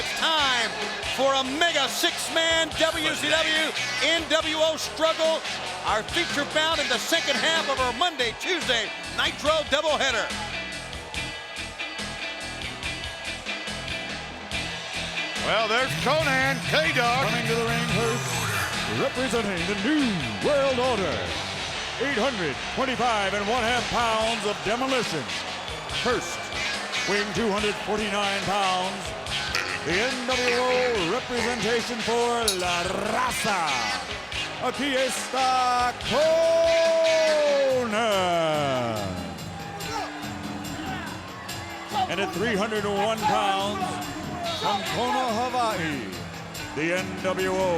it's time for a mega six-man WCW NWO struggle. Our feature bout in the second half of our Monday, Tuesday Nitro doubleheader. Well, there's Konnan, K-Dog. Coming to the ring first, representing the New World Order. 825.5 pounds of demolition. First, weighing 249 pounds, the NWO representation for La Raza. Aquí está Konnan. And at 301 pounds, from Kona, Hawaii, the NWO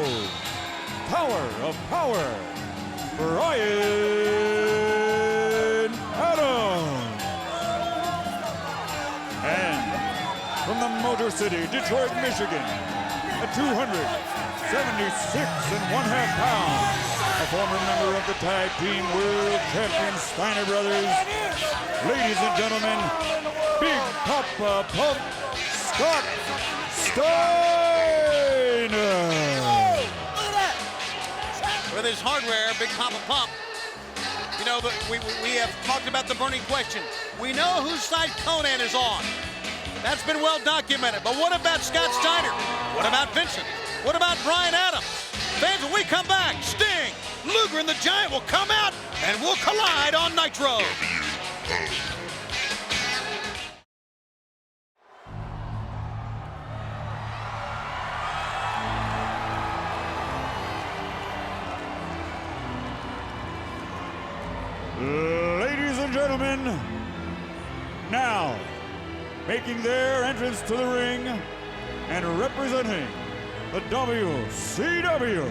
Tower of Power, Brian Adams. And from the Motor City, Detroit, Michigan, at 276.5 pounds, a former member of the tag team world champion Steiner brothers. Ladies and gentlemen, Big Papa Pump Scott Steiner. With his hardware, Big Papa Pump. You know, we have talked about the burning question. We know whose side Konnan is on. That's been well documented. But what about Scott Steiner? What about Vincent? What about Brian Adams? Fans, when we come back, Sting, Luger, and the Giant will come out and we'll collide on Nitro. Ladies and gentlemen, now making their entrance to the ring and representing the WCW.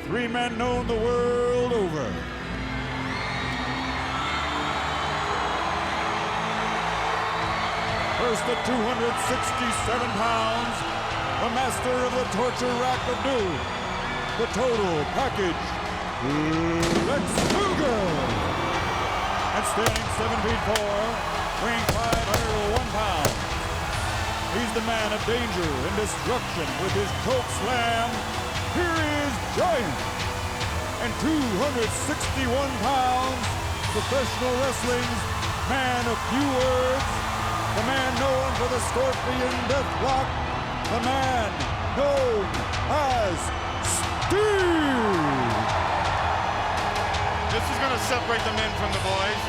Three men known the world over. First at 267 pounds, the master of the torture rack of doom, the total package, Luger. And standing 7'4", weighing 501 pounds. He's the man of danger and destruction with his choke slam. Here is Giant. And 261 pounds, professional wrestling's man of few words, the man known for the Scorpion Deathlock, the man known as Steve. This is going to separate the men from the boys.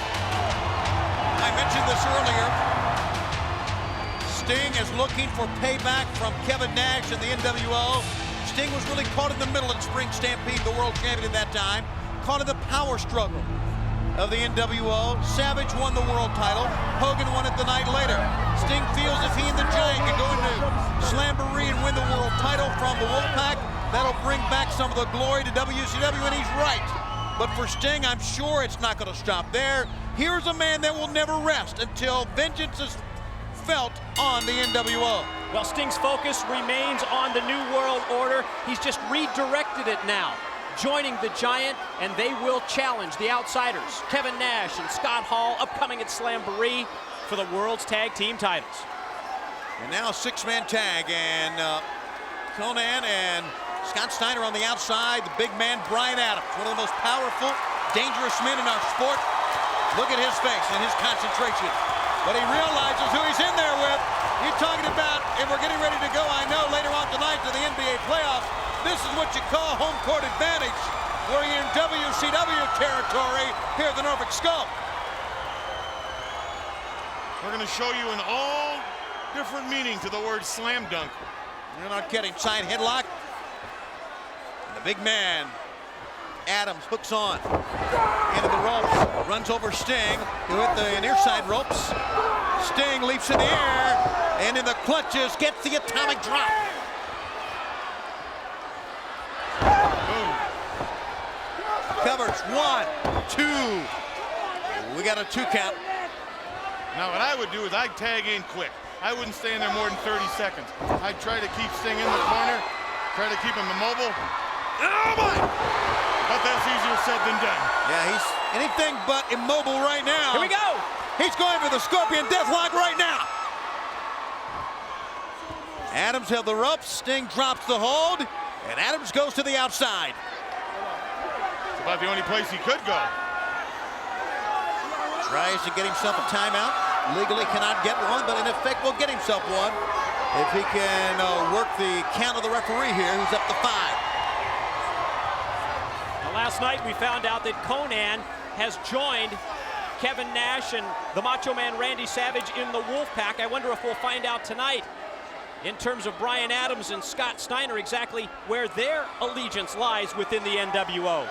I mentioned this earlier. Sting is looking for payback from Kevin Nash and the NWO. Sting was really caught in the middle at Spring Stampede, the world champion at that time. Caught in the power struggle of the NWO. Savage won the world title. Hogan won it the night later. Sting feels if he and the Giant can go into Slamboree and win the world title from the Wolfpack, that'll bring back some of the glory to WCW, and he's right. But for Sting, I'm sure it's not going to stop there. Here's a man that will never rest until vengeance is felt on the NWO. Well, Sting's focus remains on the New World Order. He's just redirected it now, joining the Giant, and they will challenge the Outsiders, Kevin Nash and Scott Hall, upcoming at Slamboree for the World's Tag Team titles. And now a six-man tag, and Konnan and Scott Steiner on the outside, the big man Brian Adams, one of the most powerful, dangerous men in our sport. Look at his face and his concentration. But he realizes who he's in there with. You're talking about, if we're getting ready to go, I know, later on tonight to the NBA playoffs, this is what you call home court advantage, where you're in WCW territory here at the Norfolk Scope. We're going to show you an all different meaning to the word slam dunk. You're not kidding. Side headlock. And the big man, Adams, hooks on into the ropes, runs over Sting, who hit the near side ropes. Sting leaps in the air, and in the clutches gets the atomic drop. Boom. Covers, 1, 2. We got a 2 count. Now what I would do is I'd tag in quick. I wouldn't stay in there more than 30 seconds. I'd try to keep Sting in the corner, try to keep him immobile. Oh my! But that's easier said than done. Yeah, he's anything but immobile right now. Here we go. He's going for the Scorpion Deathlock right now. Adams held the ropes. Sting drops the hold, and Adams goes to the outside. It's about the only place he could go. Tries to get himself a timeout. Legally cannot get one, but in effect will get himself one if he can work the count of the referee here, who's up to 5. Now, last night we found out that Konnan has joined Kevin Nash and the Macho Man Randy Savage in the Wolfpack. I wonder if we'll find out tonight, in terms of Brian Adams and Scott Steiner, exactly where their allegiance lies within the NWO.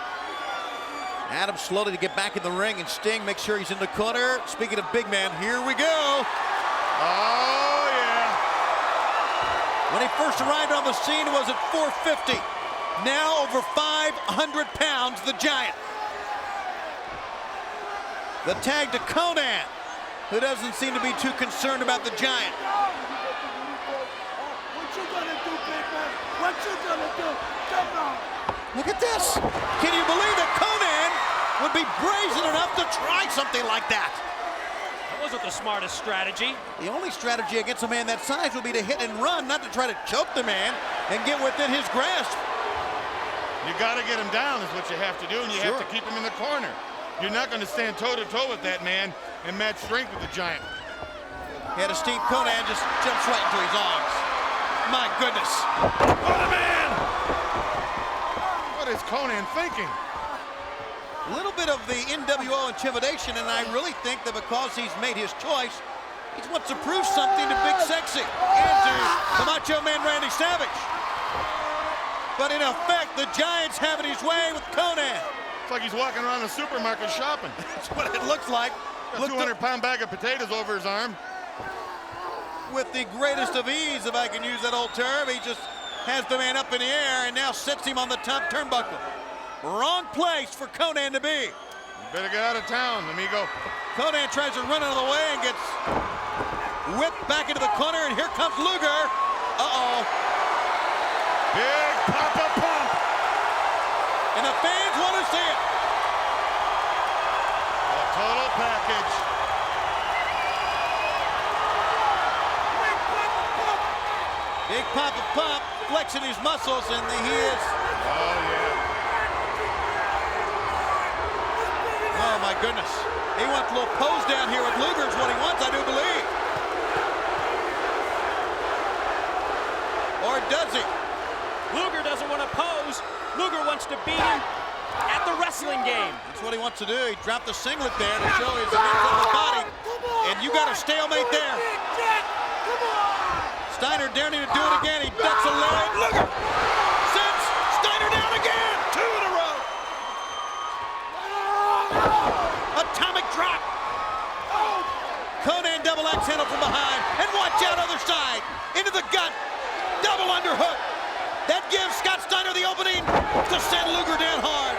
Adams slowly to get back in the ring, and Sting makes sure he's in the corner. Speaking of big man, here we go. Oh, yeah. When he first arrived on the scene, it was at 450. Now over 500 pounds, the Giant. The tag to Konnan, who doesn't seem to be too concerned about the Giant. What you gonna do, big man? What you gonna do? Come on. Look at this. Can you believe that Konnan would be brazen enough to try something like that? That wasn't the smartest strategy. The only strategy against a man that size would be to hit and run, not to try to choke the man and get within his grasp. You got to get him down is what you have to do, and you have to keep him in the corner. You're not going to stand toe-to-toe with that man and match strength with the Giant. Yeah, Steve Konnan just jumps right into his arms. My goodness. What a man! What is Konnan thinking? A little bit of the NWO intimidation, and I really think that because he's made his choice, he wants to prove something to Big Sexy and to the Macho Man Randy Savage. But in effect, the Giant's having his way with Konnan. It's like he's walking around a supermarket shopping. That's what it looks like. Got a 200-pound bag of potatoes over his arm. With the greatest of ease, if I can use that old term, he just has the man up in the air and now sets him on the top turnbuckle. Wrong place for Konnan to be. You better get out of town, amigo. Konnan tries to run out of the way and gets whipped back into the corner, and here comes Luger. Uh-oh. Big Papa Pump. And the fans want to see it. A total package. Big Papa Pump flexing his muscles, and he is. Oh, yeah. Oh, my goodness. He wants a little pose down here with Luger is what he wants, I do believe. Or does he? Luger doesn't want to pose. Luger wants to beat him at the wrestling game. That's what he wants to do. He dropped the singlet there to show his immense of the body. And you got a stalemate there. Steiner daring to do it again. He ducks a leg. Luger sends Steiner down again. 2 in a row. Atomic drop. Konnan double axe handle from behind. And watch out other side. Into the gut. Double underhook. That gives Scott Steiner the opening to send Luger down hard.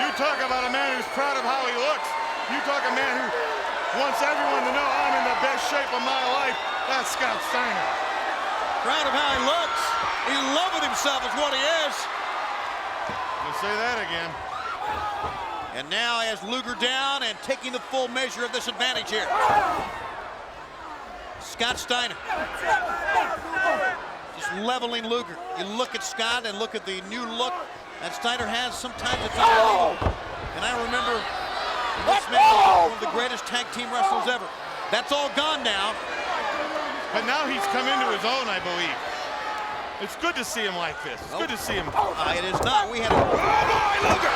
You talk about a man who's proud of how he looks. You talk a man who wants everyone to know I'm in the best shape of my life. That's Scott Steiner. Proud of how he looks. He's in love with himself is what he is. You'll say that again. And now has Luger down and taking the full measure of this advantage here. Scott Steiner. Just leveling Luger. You look at Scott and look at the new look that Steiner has. Sometimes it's unbelievable. And I remember this man was one of the greatest tag team wrestlers ever. That's all gone now. But now he's come into his own, I believe. It's good to see him like this. It's good to see him. It is not. We had a... Oh, boy, Luger!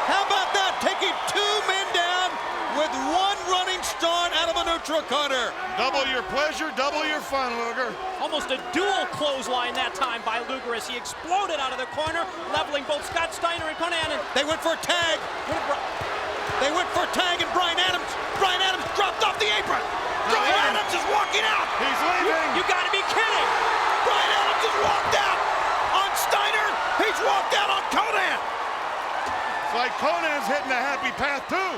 How about that? Taking 2 men down with 1 running start out of a neutral corner. Double your pleasure, double your fun, Luger. Almost a dual clothesline that time by Luger as he exploded out of the corner, leveling both Scott Steiner and Konnan. They went for a tag. They went for a tag, and Brian Adams dropped off the apron. Brian Adams is walking out. He's leaving. You gotta be kidding. Brian Adams has walked out on Steiner. He's walked out on Konnan. It's like Konnan's hitting a happy path, too.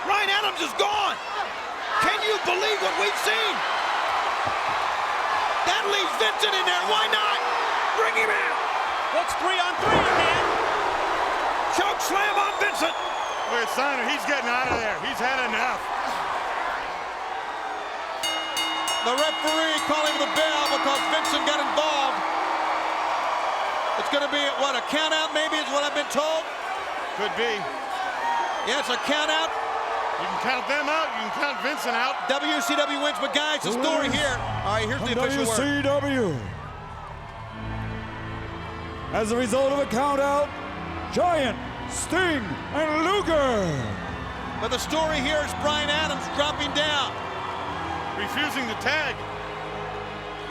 Brian Adams is gone. Can you believe what we've seen? That leaves Vincent in there. Why not? Bring him in. What's 3-on-3 again? Choke slam on Vincent. Look at Steiner, he's getting out of there. He's had enough. The referee calling the bell because Vincent got involved. It's going to be, what, a count out maybe is what I've been told? Could be. Yeah, it's a count out. You can count them out, you can count Vincent out. WCW wins, but guys, the story here. All right, here's the official word. WCW. As a result of a count out, Giant, Sting, and Luger. But the story here is Brian Adams dropping down. Refusing to tag.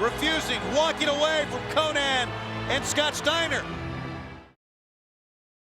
Refusing, walking away from Konnan and Scott Steiner.